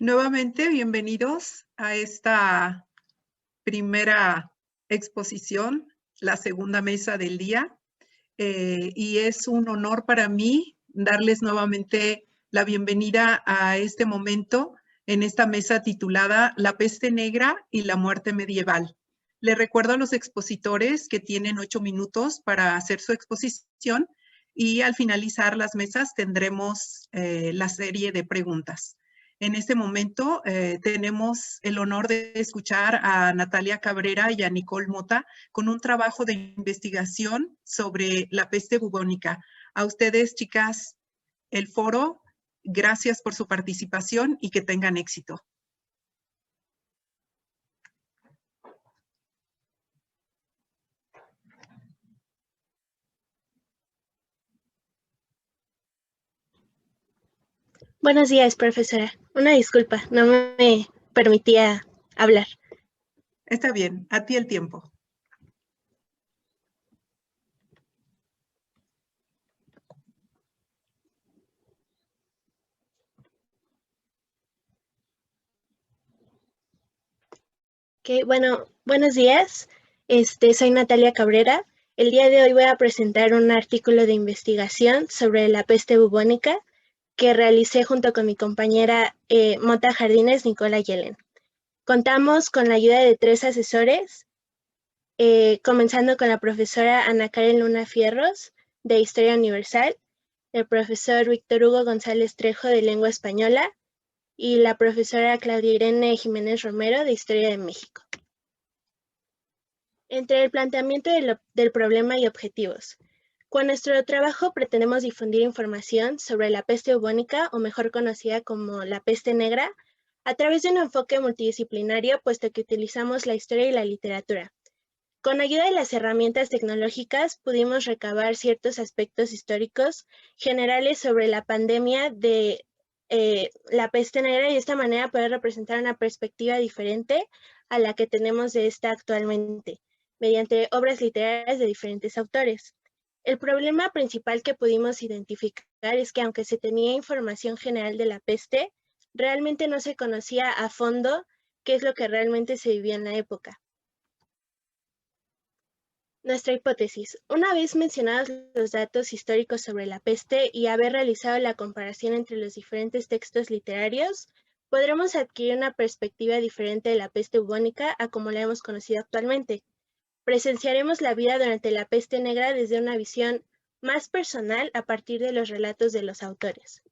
Nuevamente, bienvenidos a esta primera exposición, la segunda mesa del día. Y es un honor para mí darles nuevamente la bienvenida a este momento en esta mesa titulada La peste negra y la muerte medieval. Les recuerdo a los expositores que tienen 8 minutos para hacer su exposición y al finalizar las mesas tendremos la serie de preguntas. En este momento tenemos el honor de escuchar a Natalia Cabrera y a Nicole Mota con un trabajo de investigación sobre la peste bubónica. A ustedes, chicas, el foro, gracias por su participación y que tengan éxito. Buenos días, profesora. Una disculpa, no me permitía hablar. Está bien, a ti el tiempo. Bueno, buenos días. Soy Natalia Cabrera. El día de hoy voy a presentar un artículo de investigación sobre la peste bubónica que realicé junto con mi compañera Mota Jardines Nicola Yellen. Contamos con la ayuda de 3 asesores, comenzando con la profesora Ana Karen Luna Fierros, de Historia Universal, el profesor Víctor Hugo González Trejo, de Lengua Española, y la profesora Claudia Irene Jiménez Romero, de Historia de México. Entre el planteamiento del problema y objetivos. Con nuestro trabajo pretendemos difundir información sobre la peste bubónica, o mejor conocida como la peste negra, a través de un enfoque multidisciplinario, puesto que utilizamos la historia y la literatura. Con ayuda de las herramientas tecnológicas pudimos recabar ciertos aspectos históricos generales sobre la pandemia de la peste negra, y de esta manera poder representar una perspectiva diferente a la que tenemos de esta actualmente, mediante obras literarias de diferentes autores. El problema principal que pudimos identificar es que, aunque se tenía información general de la peste, realmente no se conocía a fondo qué es lo que realmente se vivía en la época. Nuestra hipótesis. Una vez mencionados los datos históricos sobre la peste y haber realizado la comparación entre los diferentes textos literarios, podremos adquirir una perspectiva diferente de la peste bubónica a como la hemos conocido actualmente. Presenciaremos la vida durante la peste negra desde una visión más personal a partir de los relatos de los autores.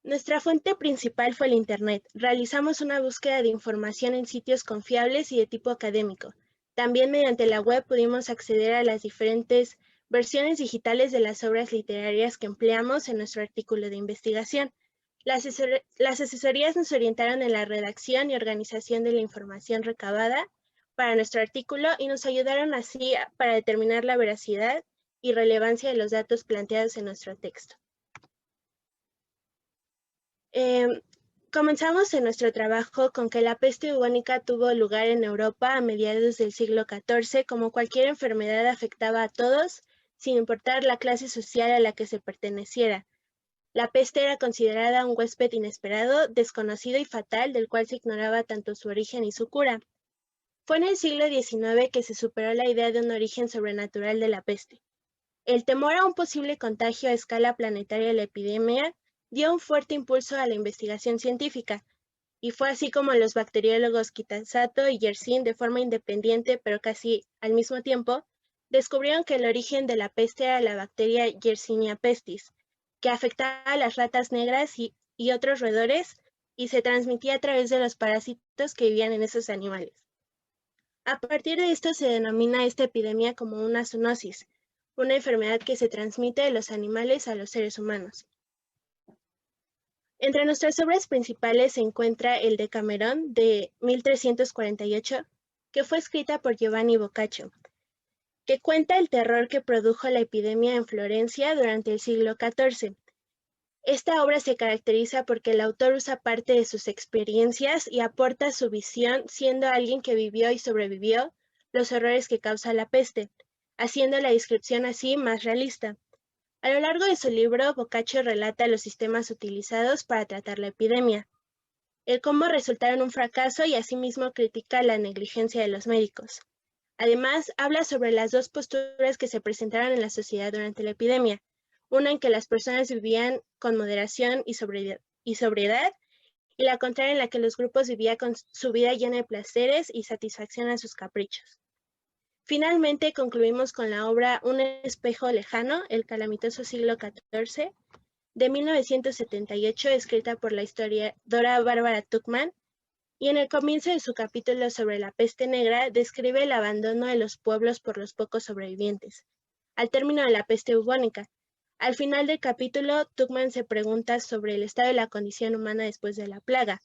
Nuestra fuente principal fue el Internet. Realizamos una búsqueda de información en sitios confiables y de tipo académico. También mediante la web pudimos acceder a las diferentes versiones digitales de las obras literarias que empleamos en nuestro artículo de investigación. Las asesorías nos orientaron en la redacción y organización de la información recabada para nuestro artículo y nos ayudaron así para determinar la veracidad y relevancia de los datos planteados en nuestro texto. Comenzamos en nuestro trabajo con que la peste bubónica tuvo lugar en Europa a mediados del siglo XIV. Como cualquier enfermedad, afectaba a todos, sin importar la clase social a la que se perteneciera. La peste era considerada un huésped inesperado, desconocido y fatal, del cual se ignoraba tanto su origen y su cura. Fue en el siglo XIX que se superó la idea de un origen sobrenatural de la peste. El temor a un posible contagio a escala planetaria de la epidemia dio un fuerte impulso a la investigación científica, y fue así como los bacteriólogos Kitazato y Yersin, de forma independiente pero casi al mismo tiempo, descubrieron que el origen de la peste era la bacteria Yersinia pestis, que afectaba a las ratas negras y otros roedores, y se transmitía a través de los parásitos que vivían en esos animales. A partir de esto se denomina esta epidemia como una zoonosis, una enfermedad que se transmite de los animales a los seres humanos. Entre nuestras obras principales se encuentra el Decamerón de 1348, que fue escrita por Giovanni Boccaccio, que cuenta el terror que produjo la epidemia en Florencia durante el siglo XIV. Esta obra se caracteriza porque el autor usa parte de sus experiencias y aporta su visión, siendo alguien que vivió y sobrevivió los horrores que causa la peste, haciendo la descripción así más realista. A lo largo de su libro, Boccaccio relata los sistemas utilizados para tratar la epidemia, el cómo resultaron un fracaso y asimismo critica la negligencia de los médicos. Además, habla sobre las dos posturas que se presentaron en la sociedad durante la epidemia, una en que las personas vivían con moderación y sobriedad, y la contraria en la que los grupos vivían con su vida llena de placeres y satisfacción a sus caprichos. Finalmente concluimos con la obra Un espejo lejano, el calamitoso siglo XIV, de 1978, escrita por la historiadora Bárbara Tuchman, y en el comienzo de su capítulo sobre la peste negra describe el abandono de los pueblos por los pocos sobrevivientes, al término de la peste bubónica. Al final del capítulo, Tuchman se pregunta sobre el estado de la condición humana después de la plaga,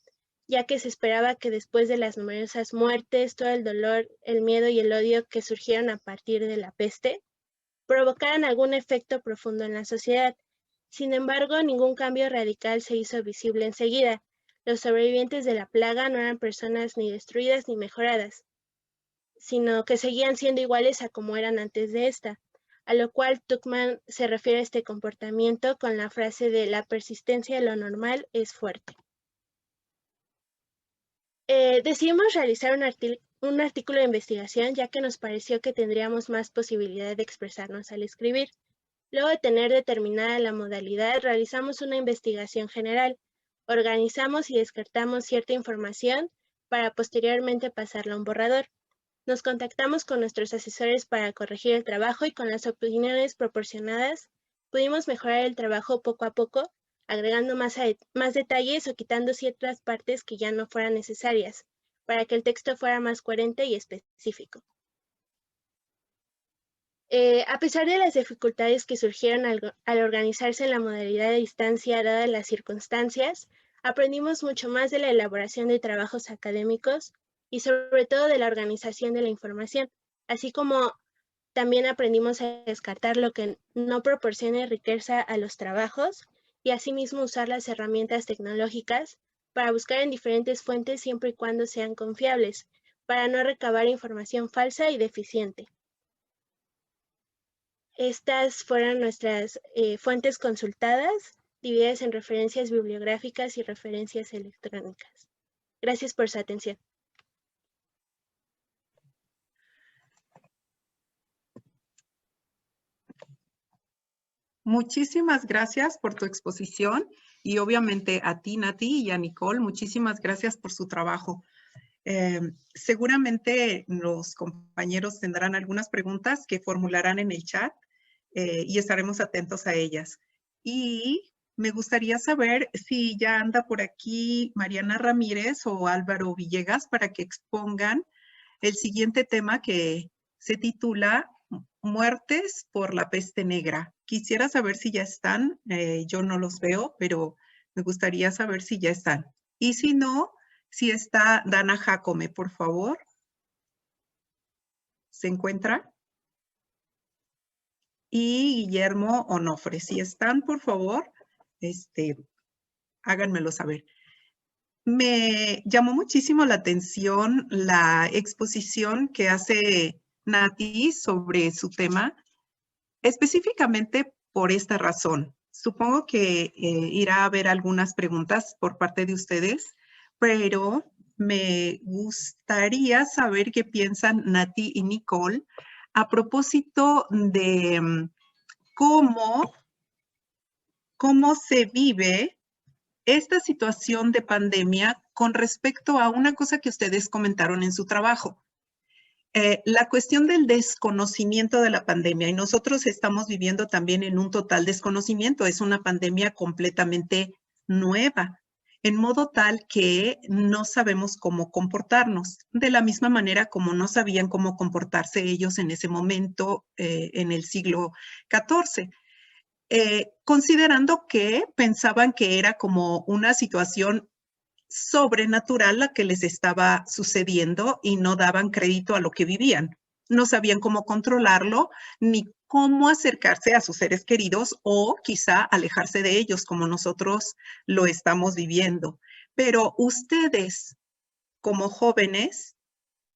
ya que se esperaba que después de las numerosas muertes, todo el dolor, el miedo y el odio que surgieron a partir de la peste, provocaran algún efecto profundo en la sociedad. Sin embargo, ningún cambio radical se hizo visible enseguida. Los sobrevivientes de la plaga no eran personas ni destruidas ni mejoradas, sino que seguían siendo iguales a como eran antes de esta, a lo cual Tuchman se refiere a este comportamiento con la frase de la persistencia de lo normal es fuerte. Decidimos realizar un artículo de investigación ya que nos pareció que tendríamos más posibilidad de expresarnos al escribir. Luego de tener determinada la modalidad, realizamos una investigación general, organizamos y descartamos cierta información para posteriormente pasarla a un borrador. Nos contactamos con nuestros asesores para corregir el trabajo y con las opiniones proporcionadas pudimos mejorar el trabajo poco a poco, agregando más detalles o quitando ciertas partes que ya no fueran necesarias, para que el texto fuera más coherente y específico. A pesar de las dificultades que surgieron al organizarse en la modalidad de distancia dadas las circunstancias, aprendimos mucho más de la elaboración de trabajos académicos y sobre todo de la organización de la información, así como también aprendimos a descartar lo que no proporcione riqueza a los trabajos y asimismo usar las herramientas tecnológicas para buscar en diferentes fuentes siempre y cuando sean confiables, para no recabar información falsa y deficiente. Estas fueron nuestras fuentes consultadas, divididas en referencias bibliográficas y referencias electrónicas. Gracias por su atención. Muchísimas gracias por tu exposición y obviamente a ti, Nati, y a Nicole, muchísimas gracias por su trabajo. Seguramente los compañeros tendrán algunas preguntas que formularán en el chat y estaremos atentos a ellas. Y me gustaría saber si ya anda por aquí Mariana Ramírez o Álvaro Villegas para que expongan el siguiente tema que se titula Muertes por la peste negra. Quisiera saber si ya están, yo no los veo, pero me gustaría saber si ya están. Y si no, si está Dana Jacome, por favor. ¿Se encuentra? Y Guillermo Onofre. Si están, por favor, háganmelo saber. Me llamó muchísimo la atención la exposición que hace Nati sobre su tema, específicamente por esta razón. Supongo que irá a haber algunas preguntas por parte de ustedes, pero me gustaría saber qué piensan Nati y Nicole a propósito de cómo se vive esta situación de pandemia con respecto a una cosa que ustedes comentaron en su trabajo. La cuestión del desconocimiento de la pandemia, y nosotros estamos viviendo también en un total desconocimiento, es una pandemia completamente nueva, en modo tal que no sabemos cómo comportarnos, de la misma manera como no sabían cómo comportarse ellos en ese momento en el siglo XIV. Considerando que pensaban que era como una situación sobrenatural la que les estaba sucediendo y no daban crédito a lo que vivían. No sabían cómo controlarlo ni cómo acercarse a sus seres queridos o quizá alejarse de ellos como nosotros lo estamos viviendo. Pero ustedes, como jóvenes,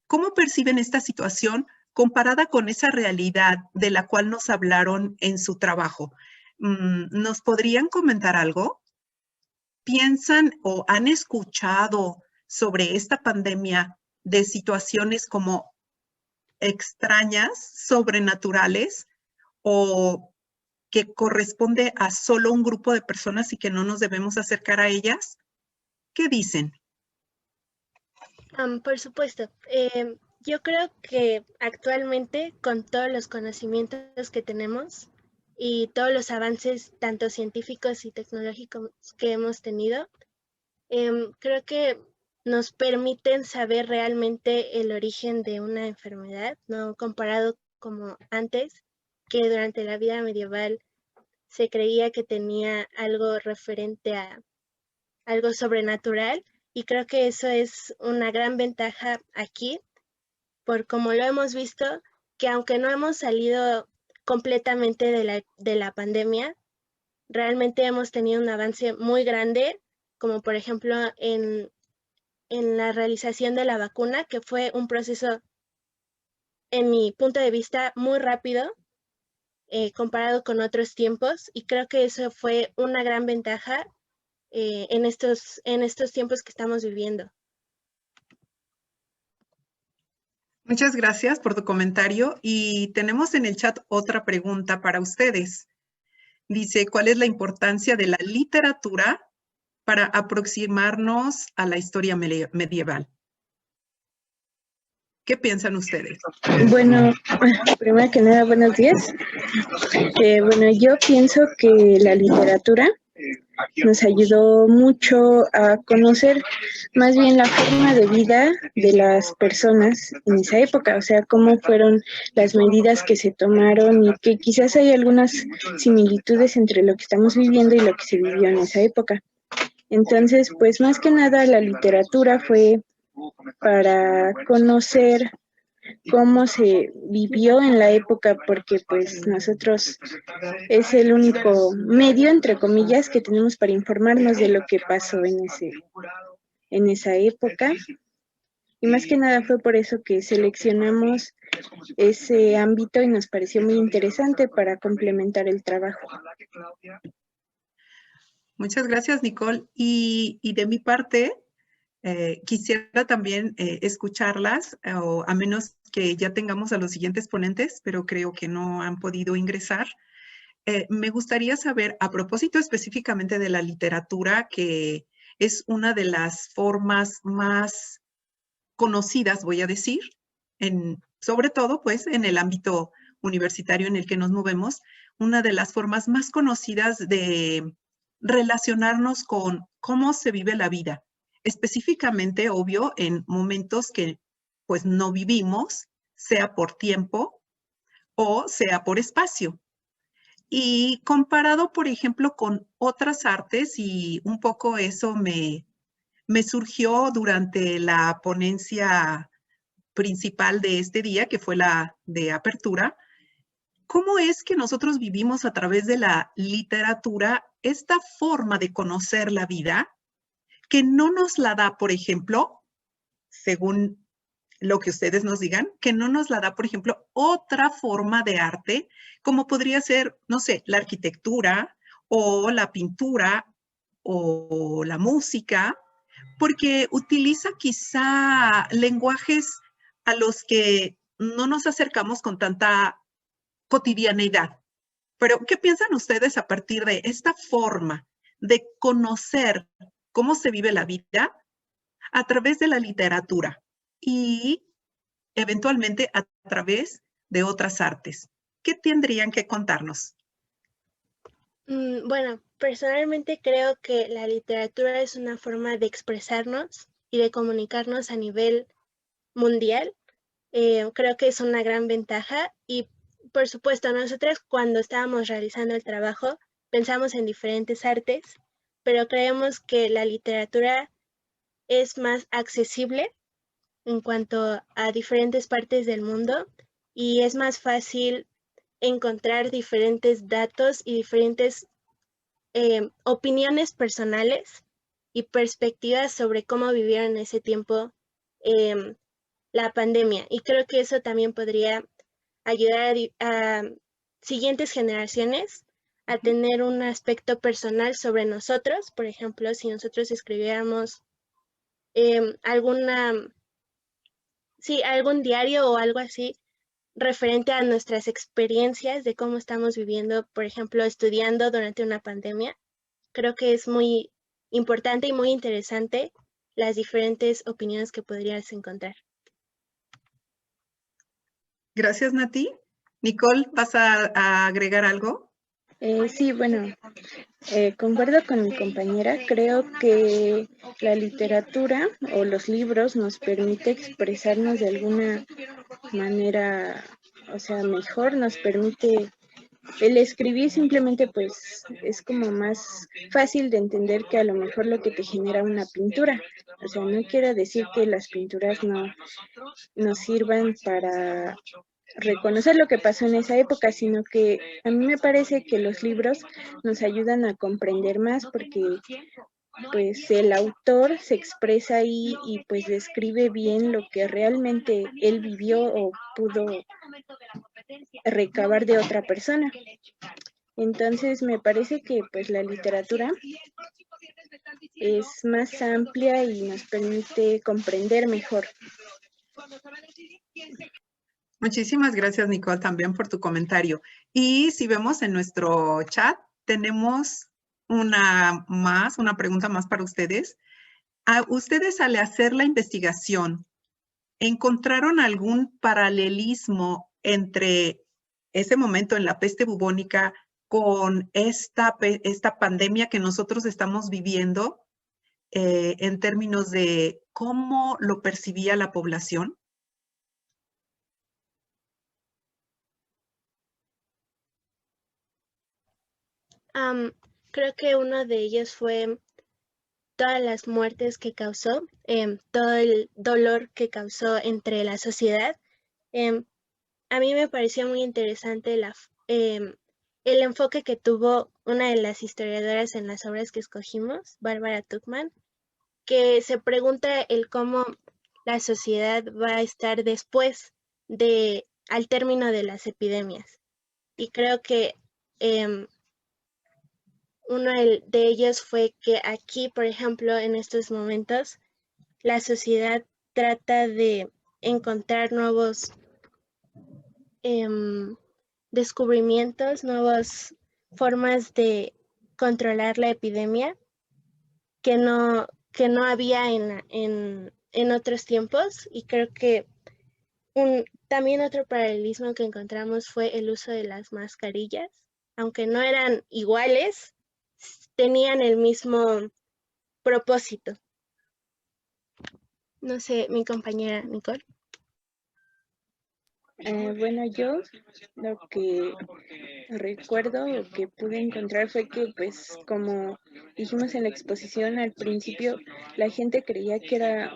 ¿cómo perciben esta situación comparada con esa realidad de la cual nos hablaron en su trabajo? ¿Nos podrían comentar algo? ¿Piensan o han escuchado sobre esta pandemia de situaciones como extrañas, sobrenaturales, o que corresponde a solo un grupo de personas y que no nos debemos acercar a ellas? ¿Qué dicen? Por supuesto. Yo creo que actualmente, con todos los conocimientos que tenemos y todos los avances, tanto científicos y tecnológicos que hemos tenido, creo que nos permiten saber realmente el origen de una enfermedad, no comparado como antes, que durante la vida medieval se creía que tenía algo referente a algo sobrenatural, y creo que eso es una gran ventaja aquí, por como lo hemos visto, que aunque no hemos salido completamente de la pandemia, realmente hemos tenido un avance muy grande, como por ejemplo en la realización de la vacuna, que fue un proceso, en mi punto de vista, muy rápido comparado con otros tiempos, y creo que eso fue una gran ventaja en estos tiempos que estamos viviendo. Muchas gracias por tu comentario y tenemos en el chat otra pregunta para ustedes. Dice, ¿cuál es la importancia de la literatura para aproximarnos a la historia medieval? ¿Qué piensan ustedes? Bueno, primero que nada, buenos días. Bueno, yo pienso que la literatura nos ayudó mucho a conocer más bien la forma de vida de las personas en esa época, o sea, cómo fueron las medidas que se tomaron y que quizás hay algunas similitudes entre lo que estamos viviendo y lo que se vivió en esa época. Entonces, pues más que nada la literatura fue para conocer cómo se vivió en la época, porque pues nosotros es el único medio, entre comillas, que tenemos para informarnos de lo que pasó en esa época. Y más que nada fue por eso que seleccionamos ese ámbito y nos pareció muy interesante para complementar el trabajo. Muchas gracias, Nicole. Y de mi parte, quisiera también escucharlas, o a menos que ya tengamos a los siguientes ponentes, pero creo que no han podido ingresar. Me gustaría saber, a propósito específicamente de la literatura, que es una de las formas más conocidas, voy a decir, sobre todo pues en el ámbito universitario en el que nos movemos, una de las formas más conocidas de relacionarnos con cómo se vive la vida, específicamente, obvio, en momentos que pues no vivimos, sea por tiempo o sea por espacio. Y comparado, por ejemplo, con otras artes, y un poco eso me surgió durante la ponencia principal de este día, que fue la de apertura, ¿cómo es que nosotros vivimos a través de la literatura esta forma de conocer la vida que no nos la da, por ejemplo, según lo que ustedes nos digan, que no nos la da, por ejemplo, otra forma de arte, como podría ser, no sé, la arquitectura o la pintura o la música, porque utiliza quizá lenguajes a los que no nos acercamos con tanta cotidianeidad. Pero, ¿qué piensan ustedes a partir de esta forma de conocer cómo se vive la vida a través de la literatura y eventualmente a través de otras artes? ¿Qué tendrían que contarnos? Bueno, personalmente creo que la literatura es una forma de expresarnos y de comunicarnos a nivel mundial. Creo que es una gran ventaja, y por supuesto nosotros cuando estábamos realizando el trabajo pensamos en diferentes artes, pero creemos que la literatura es más accesible en cuanto a diferentes partes del mundo, y es más fácil encontrar diferentes datos y diferentes opiniones personales y perspectivas sobre cómo vivieron en ese tiempo la pandemia. Y creo que eso también podría ayudar a siguientes generaciones a tener un aspecto personal sobre nosotros. Por ejemplo, si nosotros escribiéramos algún diario o algo así referente a nuestras experiencias de cómo estamos viviendo, por ejemplo, estudiando durante una pandemia. Creo que es muy importante y muy interesante las diferentes opiniones que podrías encontrar. Gracias, Nati. Nicole, ¿vas a agregar algo? Sí, bueno, concuerdo con mi compañera. Creo que la literatura o los libros nos permite expresarnos de alguna manera, o sea, mejor, nos permite el escribir simplemente pues es como más fácil de entender que a lo mejor lo que te genera una pintura. O sea, no quiero decir que las pinturas no sirvan para reconocer lo que pasó en esa época, sino que a mí me parece que los libros nos ayudan a comprender más porque pues el autor se expresa ahí y pues describe bien lo que realmente él vivió o pudo recabar de otra persona. Entonces me parece que pues la literatura es más amplia y nos permite comprender mejor. Muchísimas gracias, Nicole, también por tu comentario. Y si vemos en nuestro chat, tenemos una pregunta más para ustedes. Ustedes al hacer la investigación, ¿encontraron algún paralelismo entre ese momento en la peste bubónica con esta pandemia que nosotros estamos viviendo en términos de cómo lo percibía la población? Creo que uno de ellos fue todas las muertes que causó, todo el dolor que causó entre la sociedad. A mí me pareció muy interesante el enfoque que tuvo una de las historiadoras en las obras que escogimos, Bárbara Tuchman, que se pregunta el cómo la sociedad va a estar después al término de las epidemias. Y creo que uno de ellos fue que aquí, por ejemplo, en estos momentos, la sociedad trata de encontrar nuevos descubrimientos, nuevas formas de controlar la epidemia que no había en otros tiempos. Y creo que también otro paralelismo que encontramos fue el uso de las mascarillas. Aunque no eran iguales, tenían el mismo propósito. No sé, mi compañera Nicole. Bueno, yo lo que recuerdo o que pude encontrar fue que, pues, como dijimos en la exposición al principio, la gente creía que era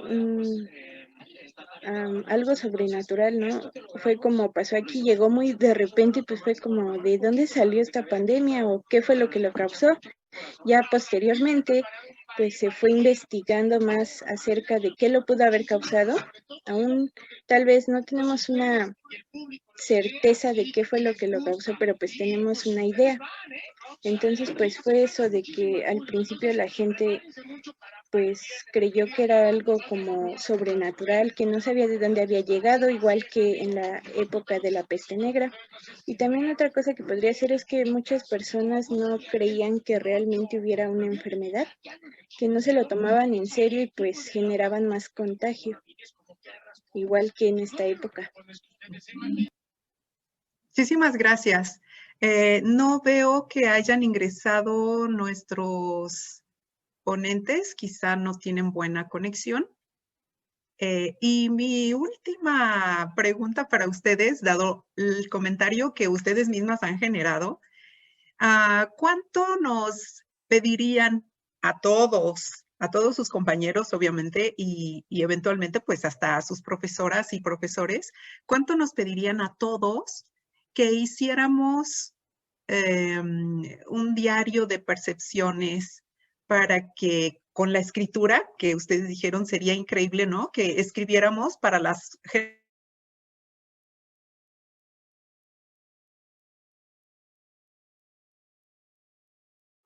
algo sobrenatural, ¿no? Fue como pasó aquí, llegó muy de repente y pues fue como, ¿de dónde salió esta pandemia o qué fue lo que lo causó? Ya posteriormente, pues se fue investigando más acerca de qué lo pudo haber causado. Aún tal vez no tenemos una certeza de qué fue lo que lo causó, pero pues tenemos una idea. Entonces, pues fue eso de que al principio la gente pues creyó que era algo como sobrenatural, que no sabía de dónde había llegado, igual que en la época de la peste negra. Y también otra cosa que podría ser es que muchas personas no creían que realmente hubiera una enfermedad, que no se lo tomaban en serio y pues generaban más contagio, igual que en esta época. Muchísimas gracias. No veo que hayan ingresado nuestros ponentes, quizá no tienen buena conexión. Y mi última pregunta para ustedes, dado el comentario que ustedes mismas han generado, ¿cuánto nos pedirían a todos sus compañeros, obviamente, y eventualmente, pues, hasta a sus profesoras y profesores, cuánto nos pedirían a todos que hiciéramos un diario de percepciones para que con la escritura, que ustedes dijeron sería increíble, ¿no? Que escribiéramos para las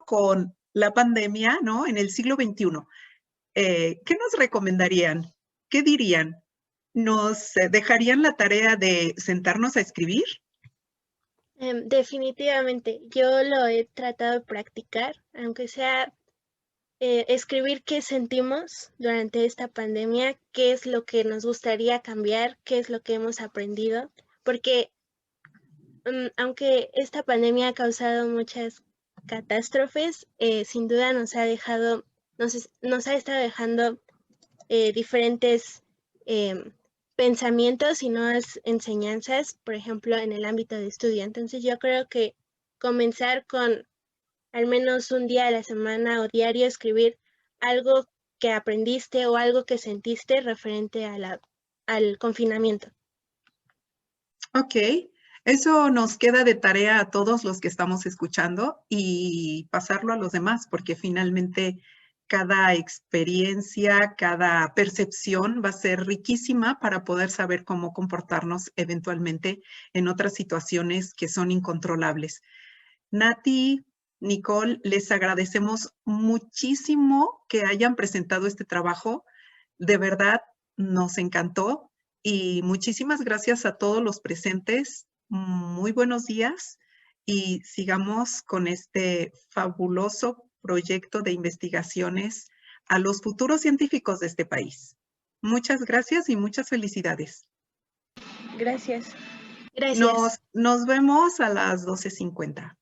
con la pandemia, ¿no? En el siglo XXI, ¿qué nos recomendarían? ¿Qué dirían? ¿Nos dejarían la tarea de sentarnos a escribir? Definitivamente, yo lo he tratado de practicar, aunque sea escribir qué sentimos durante esta pandemia, qué es lo que nos gustaría cambiar, qué es lo que hemos aprendido, porque aunque esta pandemia ha causado muchas catástrofes, sin duda nos ha estado dejando diferentes pensamientos y nuevas enseñanzas, por ejemplo, en el ámbito de estudio. Entonces yo creo que comenzar con al menos un día a la semana o diario escribir algo que aprendiste o algo que sentiste referente a al confinamiento. Ok, eso nos queda de tarea a todos los que estamos escuchando y pasarlo a los demás, porque finalmente cada experiencia, cada percepción va a ser riquísima para poder saber cómo comportarnos eventualmente en otras situaciones que son incontrolables. Nati, Nicole, les agradecemos muchísimo que hayan presentado este trabajo. De verdad, nos encantó y muchísimas gracias a todos los presentes. Muy buenos días y sigamos con este fabuloso proyecto de investigaciones a los futuros científicos de este país. Muchas gracias y muchas felicidades. Gracias. Gracias. Nos vemos a las 12:50.